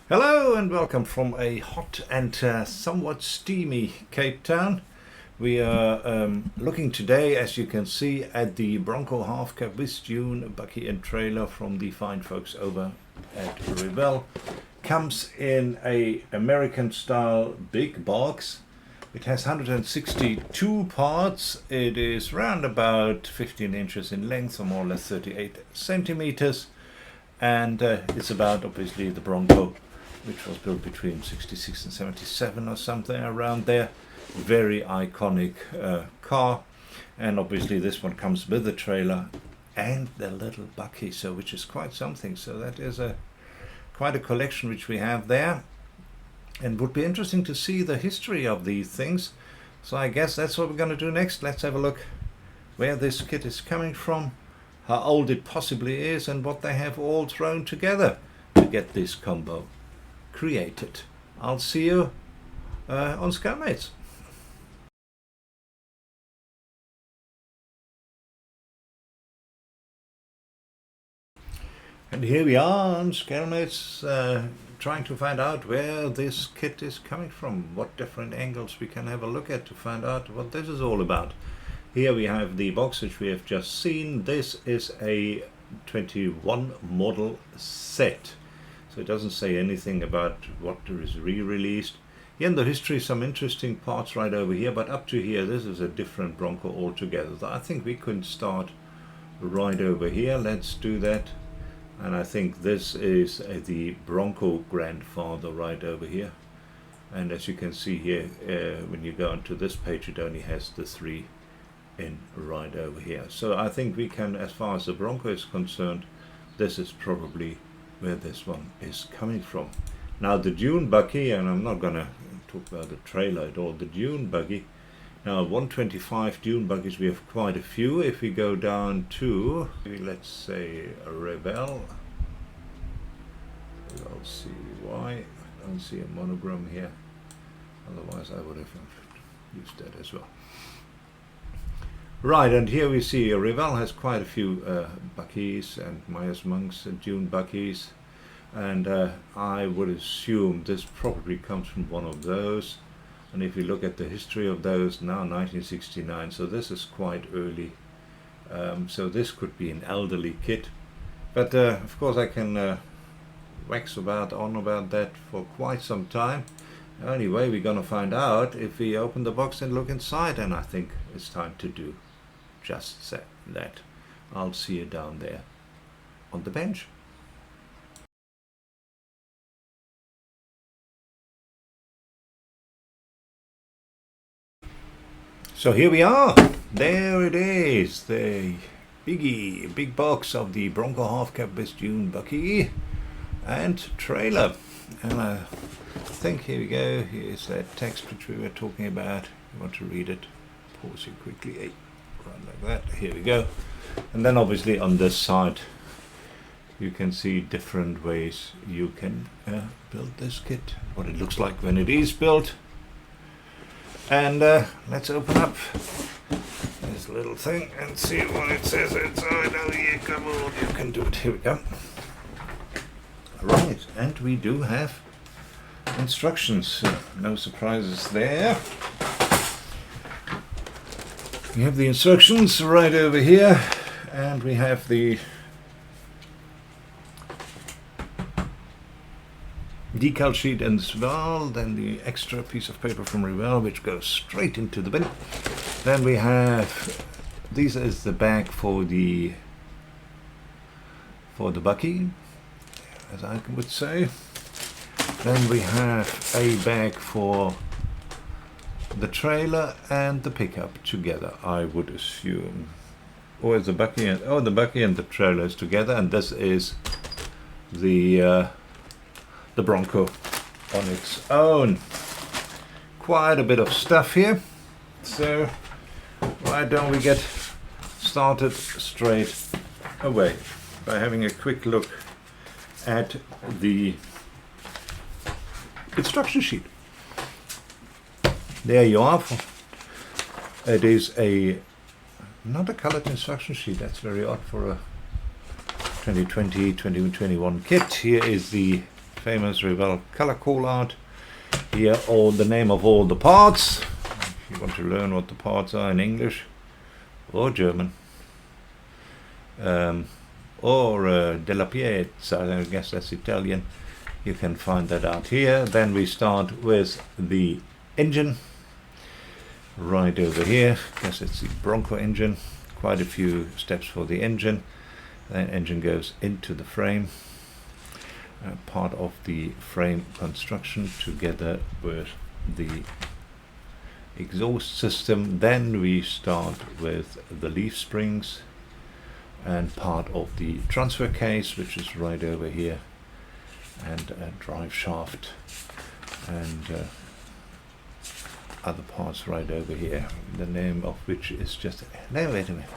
Hello and welcome from a hot and somewhat steamy Cape Town. We are looking today, as you can see, at the Bronco half cab with Dune Buggy and trailer from the fine folks over at Revell. Comes in a American style big box. It has 162 parts. It is round about 15 inches in length, or more or less 38 centimeters. And it's about, obviously, the Bronco, which was built between 66 and 77 or something around there. Very iconic car. And obviously this one comes with the trailer and the little buggy, so which is quite something. So that is quite a collection which we have there. And would be interesting to see the history of these things. So I guess that's what we're going to do next. Let's have a look where this kit is coming from, how old it possibly is, and what they have all thrown together to get this combo created. I'll see you on Scalemates. And here we are on Scalemates, trying to find out where this kit is coming from, what different angles we can have a look at to find out what this is all about. Here we have the box which we have just seen. This is a 21 model set. So it doesn't say anything about what is re-released. Here in the history, some interesting parts right over here, but up to here, this is a different Bronco altogether. So I think we could start right over here. Let's do that. And I think this is the Bronco grandfather right over here. And as you can see here, when you go onto this page, it only has the 3 in right over here. So I think we can, as far as the Bronco is concerned, this is probably where this one is coming from. Now the Dune Buggy, and I'm not gonna talk about the trailer at all, the Dune Buggy. Now 125 Dune Buggies, we have quite a few. If we go down to, let's say, a Revell, I'll see why. I don't see a monogram here, otherwise I would have used that as well. Right, and here we see Revell has quite a few buggies and Myers Monks and Dune Buggies, and I would assume this probably comes from one of those. And if you look at the history of those, now 1969, so this is quite early. So this could be an elderly kit, but of course I can wax on about that for quite some time. The only way we're gonna find out if we open the box and look inside, and I think it's time to do just that. I'll see you down there on the bench. So here we are. There it is, the big box of the Bronco half cab with Dune Buggy and trailer. And I think here we go. Here's that text which we were talking about. You want to read it? Pause it quickly. Hey. Right like that. Here we go. And then obviously on this side you can see different ways you can build this kit, what it looks like when it is built. And let's open up this little thing and see what it says inside. Oh yeah, come on, you can do it. Here we go. Right, and we do have instructions, no surprises there. We have the instructions right over here, and we have the decal sheet as well, then the extra piece of paper from Revell which goes straight into the bin. Then we have, this is the bag for the buggy, as I would say. Then we have a bag for the trailer and the pickup together, I would assume. Or is the buggy and the buggy and the trailer is together, and this is the Bronco on its own. Quite a bit of stuff here. So why don't we get started straight away by having a quick look at the instruction sheet. There you are. It is not a colored instruction sheet. That's very odd for a 2020, 2021 kit. Here is the famous Revell color call out. Here all the name of all the parts. If you want to learn what the parts are in English or German. Or della Piazza, I guess that's Italian. You can find that out here. Then we start with the engine right over here. I guess it's the Bronco engine. Quite a few steps for the engine. That engine goes into the frame. Part of the frame construction together with the exhaust system. Then we start with the leaf springs and part of the transfer case, which is right over here, and a drive shaft and other parts right over here, the name of which is just, no, wait a minute,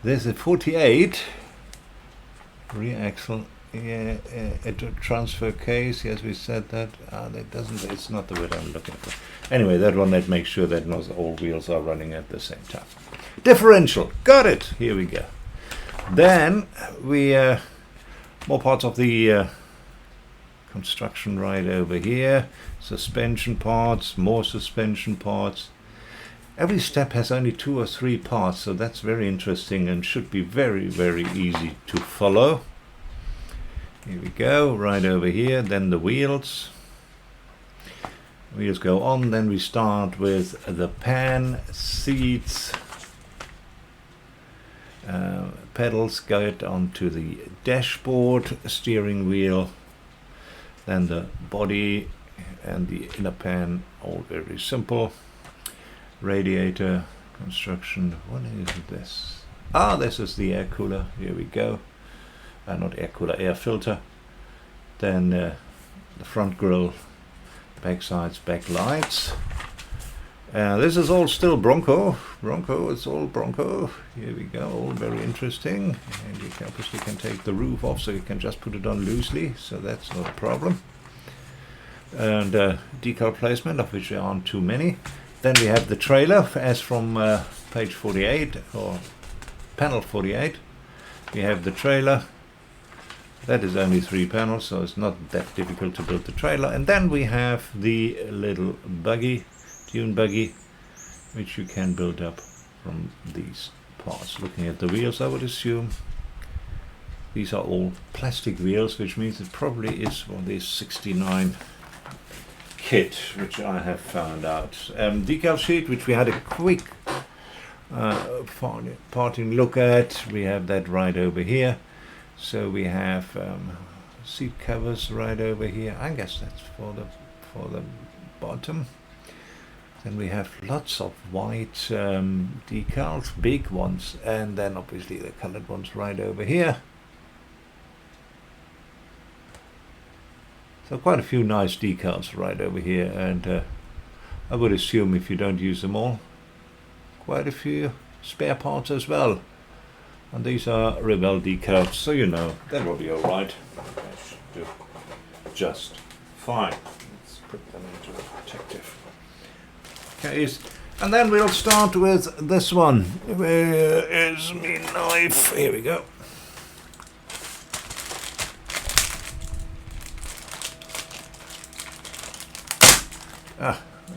there's a 48 rear axle. Yeah, a transfer case. Yes, we said that. That doesn't. It's not the word I'm looking for. Anyway, that one that makes sure that not all wheels are running at the same time. Differential. Got it. Here we go. Then we more parts of the construction right over here. Suspension parts. More suspension parts. Every step has only 2 or 3 parts, so that's very interesting and should be very, very easy to follow. Here we go, right over here, then the wheels. Wheels go on, then we start with the pan, seats, pedals go onto the dashboard, steering wheel, then the body and the inner pan, all very simple. Radiator construction, what is this? This is the air cooler, here we go. Not air cooler, air filter. Then the front grille, back sides, back lights. This is all still Bronco. It's all Bronco. Here we go, all very interesting. And you can obviously take the roof off, so you can just put it on loosely, so that's not a problem. And decal placement, of which there aren't too many. Then we have the trailer, as from page 48, or panel 48. We have the trailer. That is only 3 panels, so it's not that difficult to build the trailer. And then we have the little buggy, Dune Buggy, which you can build up from these parts. Looking at the wheels, I would assume these are all plastic wheels, which means it probably is one of these 69 kit, which I have found out. Decal sheet, which we had a quick parting look at. We have that right over here. So we have seat covers right over here. I guess that's for the bottom. Then we have lots of white decals, big ones, and then obviously the colored ones right over here. So quite a few nice decals right over here, and I would assume if you don't use them all, quite a few spare parts as well. And these are Revell decals, so you know that will be alright. That should do just fine. Let's put them into the protective case. And then we'll start with this one. Where is my knife? Here we go.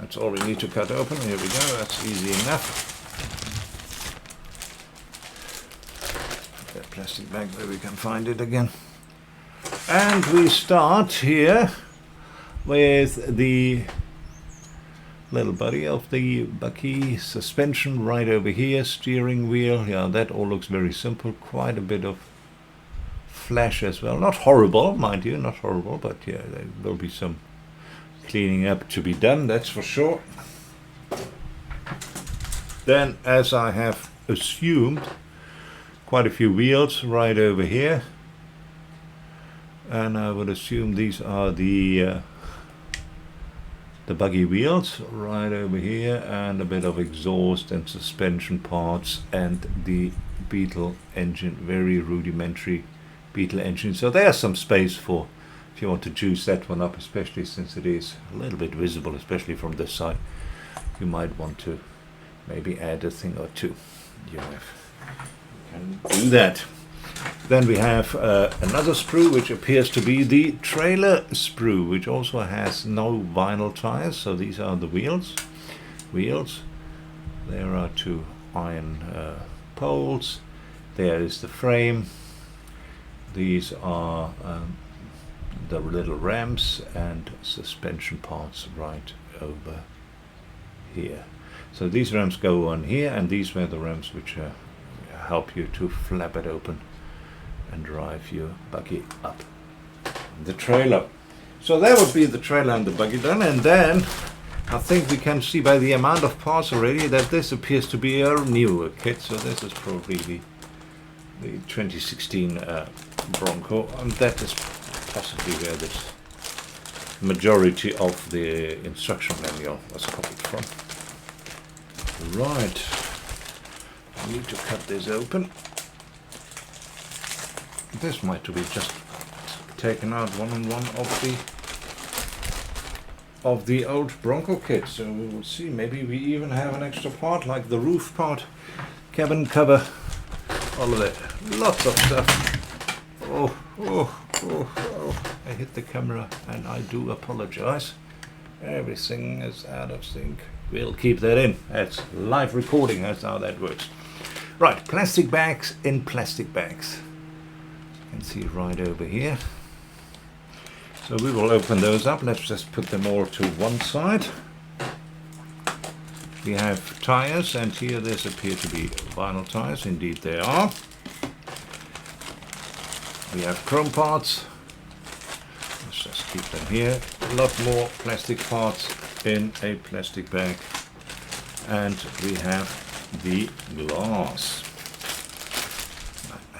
That's all we need to cut open. Here we go, that's easy enough. That plastic bag where we can find it again. And we start here with the little body of the Buggy, suspension right over here, steering wheel. Yeah, that all looks very simple. Quite a bit of flash as well. Not horrible, mind you, not horrible, but yeah, there will be some cleaning up to be done, that's for sure. Then, as I have assumed, quite a few wheels right over here, and I would assume these are the buggy wheels right over here, and a bit of exhaust and suspension parts, and the Beetle engine, very rudimentary Beetle engine. So there's some space for, if you want to juice that one up, especially since it is a little bit visible, especially from this side. You might want to maybe add a thing or two. You can do that. Then we have another sprue, which appears to be the trailer sprue, which also has no vinyl tires. So these are the wheels. There are two iron poles. There is the frame. These are the little ramps and suspension parts right over here. So these ramps go on here, and these were the ramps which help you to flap it open and drive your buggy up the trailer. So that would be the trailer and the buggy done, and then I think we can see by the amount of parts already that this appears to be a newer kit. So this is probably the 2016 Bronco, and that is possibly where this majority of the instruction manual was copied from. Right, I need to cut this open. This might be just taken out one on one of the old Bronco kit, so we will see. Maybe we even have an extra part like the roof part, cabin cover, all of that. Lots of stuff. Oh, I hit the camera and I do apologize. Everything is out of sync. We'll keep that in. That's live recording, that's how that works. Right, plastic bags in plastic bags. You can see right over here. So we will open those up. Let's just put them all to one side. We have tires, and here these appear to be vinyl tires. Indeed they are. We have chrome parts. Let's just keep them here. A lot more plastic parts in a plastic bag. And we have the glass.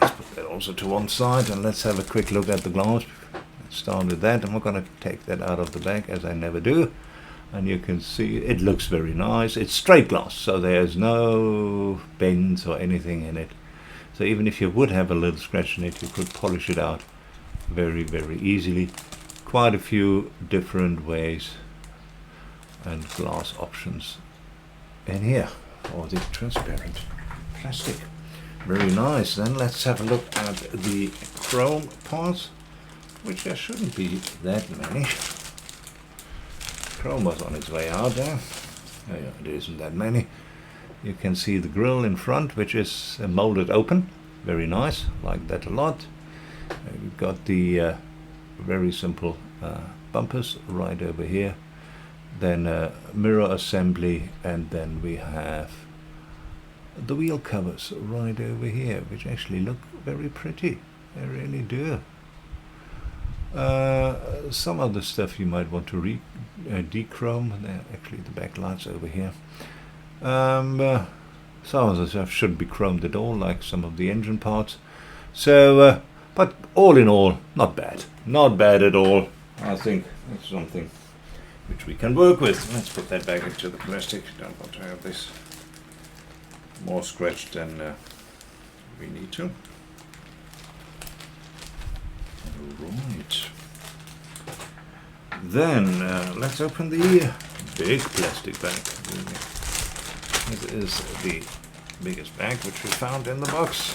Let's put that also to one side, and let's have a quick look at the glass. Let's start with that. I'm not going to take that out of the bag, as I never do. And you can see it looks very nice. It's straight glass, so there's no bends or anything in it. So even if you would have a little scratch in it, you could polish it out very, very easily. Quite a few different ways and glass options in here. Or the transparent plastic. Very nice. Then let's have a look at the chrome parts, which there shouldn't be that many. Chrome was on its way out there. Oh, yeah, it isn't that many. You can see the grille in front, which is molded open. Very nice, like that a lot. We've got the very simple bumpers right over here. Then mirror assembly, and then we have the wheel covers right over here, which actually look very pretty. They really do. Some of the stuff you might want to dechrome. Actually, the backlights over here. Some of the stuff shouldn't be chromed at all, like some of the engine parts. So, but all in all, not bad. Not bad at all. I think that's something which we can work with. Let's put that back into the plastic. Don't want to have this more scratched than we need to. Right. Then let's open the big plastic bag. This is the biggest bag which we found in the box.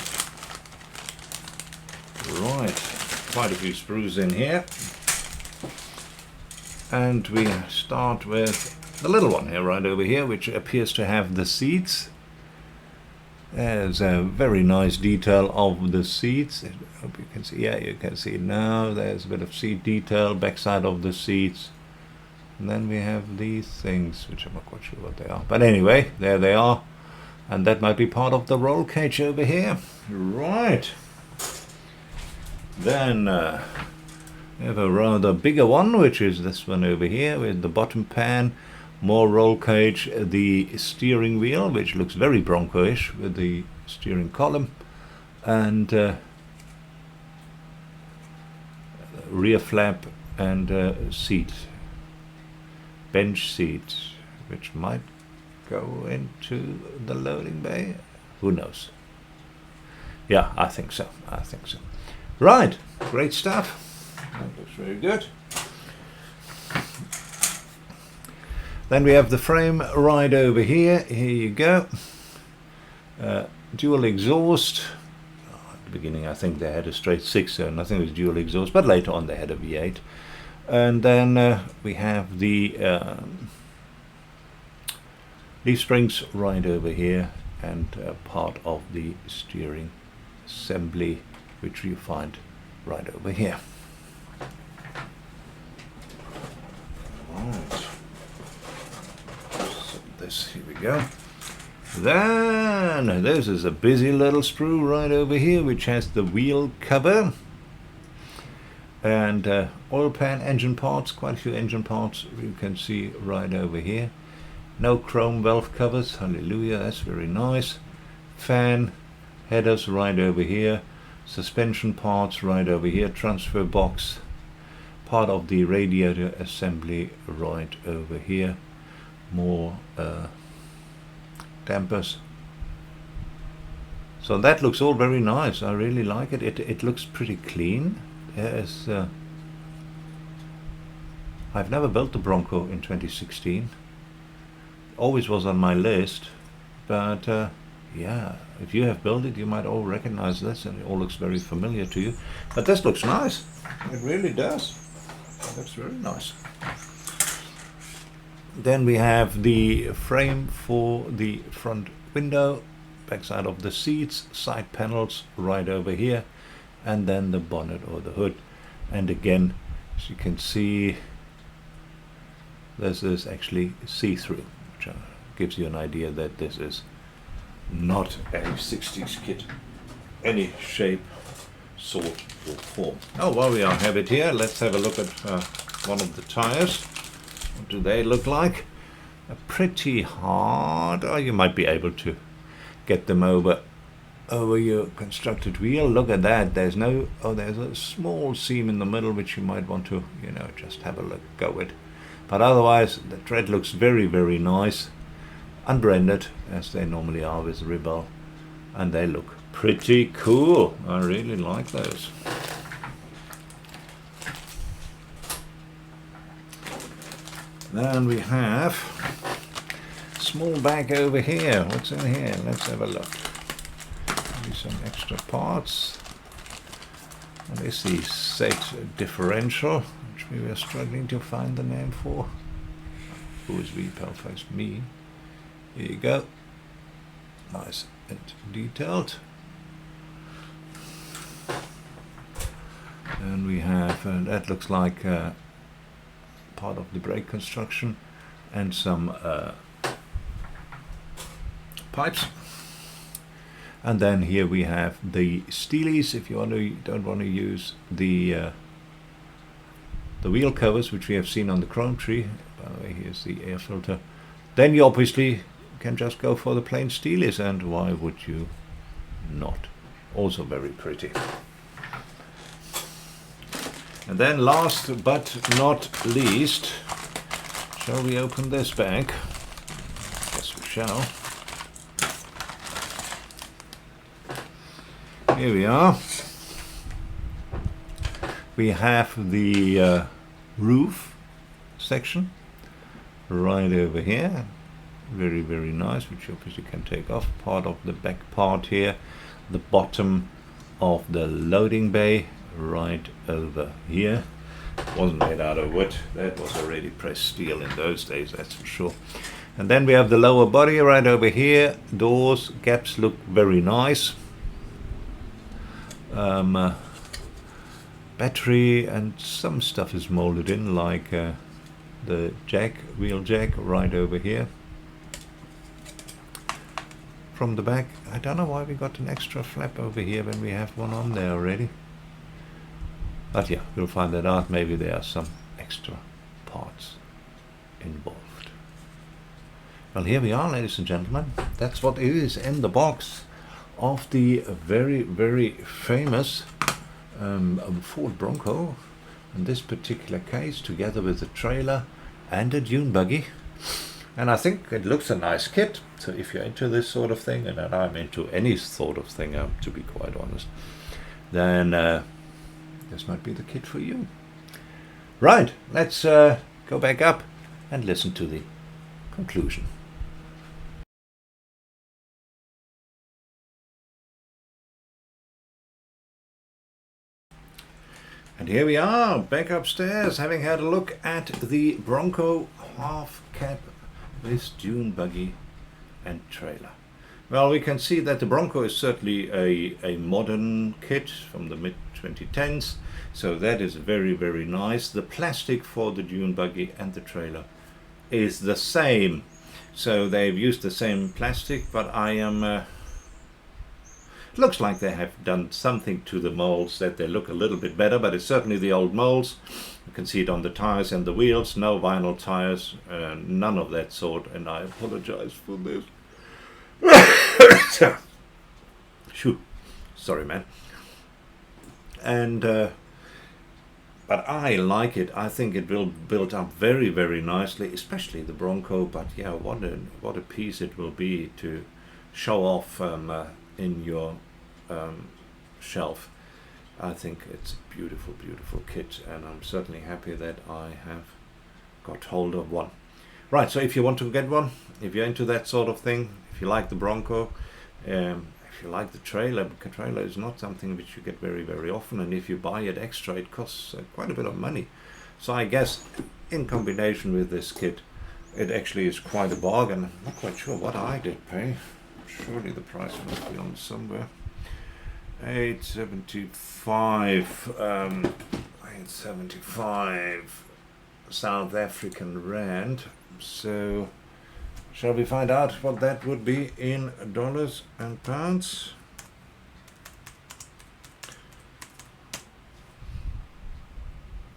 Right, quite a few sprues in here. And we start with the little one here, right over here, which appears to have the seats. There's a very nice detail of the seats. I hope you can see. Yeah, you can see it now. There's a bit of seat detail, backside of the seats. And then we have these things, which I'm not quite sure what they are. But anyway, there they are. And that might be part of the roll cage over here. Right. Then we have a rather bigger one, which is this one over here with the bottom pan. More roll cage, the steering wheel, which looks very Bronco-ish with the steering column, and rear flap and seat, bench seat, which might go into the loading bay. Who knows? Yeah, I think so. I think so. Right, great stuff. That looks very good. Then we have the frame right over here. Here you go. Dual exhaust. the beginning I think they had a straight 6, so nothing was dual exhaust, but later on they had a V8. And then we have the leaf springs right over here, and part of the steering assembly, which you find right over here. Right. So this, here we go. Then this is a busy little sprue right over here, which has the wheel cover and oil pan engine parts, quite a few engine parts you can see right over here. No chrome valve covers, hallelujah, that's very nice. Fan headers right over here, suspension parts right over here, transfer box, part of the radiator assembly right over here, more dampers. So that looks all very nice. I really like it. It looks pretty clean. There's I've never built the Bronco in 2016. Always was on my list, but yeah, if you have built it, you might all recognize this, and it all looks very familiar to you. But this looks nice. It really does. It looks very nice. Then we have the frame for the front window, backside of the seats, side panels right over here, and then the bonnet or the hood. And again, as you can see, this is actually see-through, which gives you an idea that this is not a 60s kit, any shape, sort or form. Oh, while we have it here, let's have a look at one of the tires. What do they look like? Pretty hard. Oh, you might be able to get them over your constructed wheel. Look at that. There's no, there's a small seam in the middle which you might want to, just have a look, go with. But otherwise, the tread looks very, very nice. Unbranded, as they normally are with Revell. And they look pretty cool. I really like those. Then we have a small bag over here. What's in here? Let's have a look. Maybe some extra parts. What is the set differential, which we were struggling to find the name for? Who is Revell first? Me. Here you go. Nice and detailed. And we have, that looks like part of the brake construction, and some pipes. And then here we have the steelies, if you don't want to use the wheel covers, which we have seen on the chrome tree. By the way, here's the air filter. Then you obviously can just go for the plain steelies, and why would you not? Also very pretty. And then last but not least, shall we open this bag? Yes, we shall. Here we are. We have the roof section right over here. Very, very nice, which you obviously can take off. Part of the back part here. The bottom of the loading bay right over here. It wasn't made out of wood. That was already pressed steel in those days, that's for sure. And then we have the lower body right over here. Doors, gaps look very nice. Battery and some stuff is molded in, like the jack, wheel jack right over here. From the back, I don't know why we got an extra flap over here when we have one on there already. But yeah, we'll find that out. Maybe there are some extra parts involved. Well, here we are, ladies and gentlemen. That's what is in the box of the very, very famous Ford Bronco. In this particular case, together with the trailer and a Dune Buggy. And I think it looks a nice kit. So if you're into this sort of thing, and I'm into any sort of thing, to be quite honest, then this might be the kit for you. Right, let's go back up and listen to the conclusion. And here we are, back upstairs, having had a look at the Bronco half cab with Dune Buggy and trailer. Well, we can see that the Bronco is certainly a modern kit from the mid-2010s, so that is very, very nice. The plastic for the Dune Buggy and the trailer is the same, so they've used the same plastic, but it looks like they have done something to the molds that they look a little bit better, but it's certainly the old molds. You can see it on the tires and the wheels, no vinyl tires, none of that sort, and I apologize for this. Shoo, sorry man. And but I like it. I think it will build up very, very nicely, especially the Bronco. But yeah, what a piece it will be to show off in your shelf. I think it's a beautiful, beautiful kit, and I'm certainly happy that I have got hold of one. Right, so if you want to get one, if you're into that sort of thing, if you like the Bronco, if you like the trailer, because trailer is not something which you get very, very often, and if you buy it extra, it costs quite a bit of money. So I guess in combination with this kit, it actually is quite a bargain. I'm not quite sure what I did pay. Surely the price must be on somewhere. 875 875 South African rand. So shall we find out what that would be in dollars and pounds?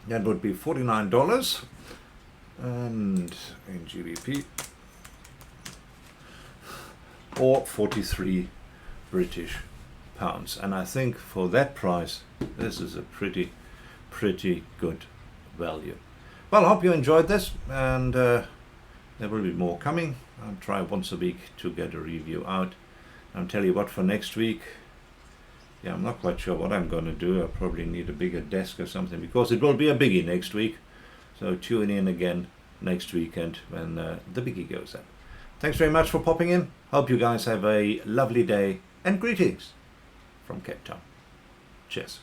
That would be $49, and in GBP, or 43 British pounds. And I think for that price, this is a pretty good value. Well, I hope you enjoyed this, and there will be more coming. I'll try once a week to get a review out. I'll tell you what, for next week, yeah, I'm not quite sure what I'm going to do. I'll probably need a bigger desk or something, because it will be a biggie next week. So tune in again next weekend when the biggie goes up. Thanks very much for popping in. Hope you guys have a lovely day, and greetings from Cape Town. Cheers.